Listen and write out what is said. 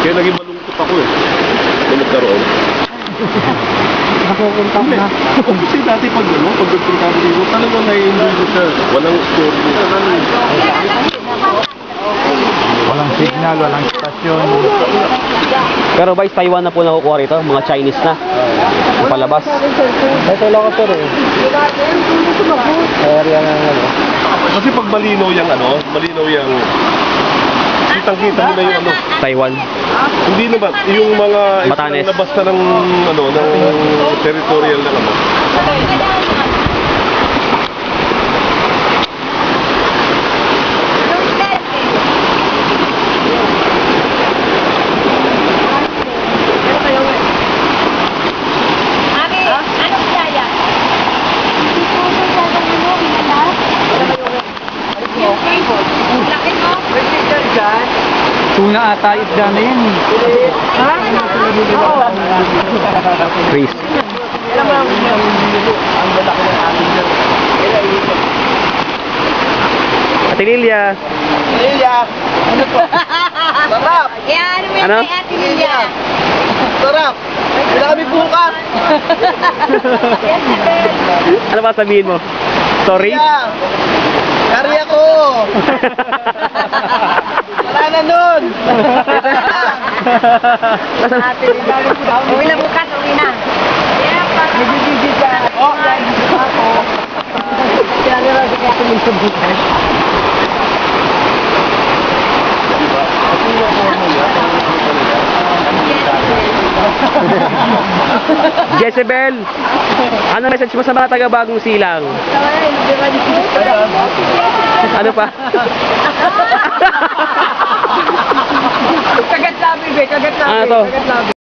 Kaya naging malungkot ako eh. Kung nagkaroon. Napupunta ko na. Kasi dati pag nagpunta ko dito, talagang nai-enjoy ko siya. Walang story. Walang signal, walang stasyon. Pero ba, Taiwan na po nakukuha rito? Mga Chinese na. Yung palabas. Ito lang ako sir eh. Area ng ano. Kasi pag malinaw yung kitang-kita mo na yung ano. Taiwan. Hindi naman, yung mga Batanes. labas na ng territorial na ano. Tuna ata isda na yun. Chris. Ate Lilia. Sarap! Ano? Ate Lilia. Sarap! Wala kami buka! Ano ba sabihin mo? Sorry? Kari ako! Wala na nun! Ate Lilia. Uwi na bukas, uwi na. Nagigigit ka! Oh! Ako! Kaya nila sa katuloy sa bukas. Jezebel! Ano message mo sa mga taga-Bagong Silang? Ano pa? Kagat labi, be! Kagat labi! Ano to? Kagat labi!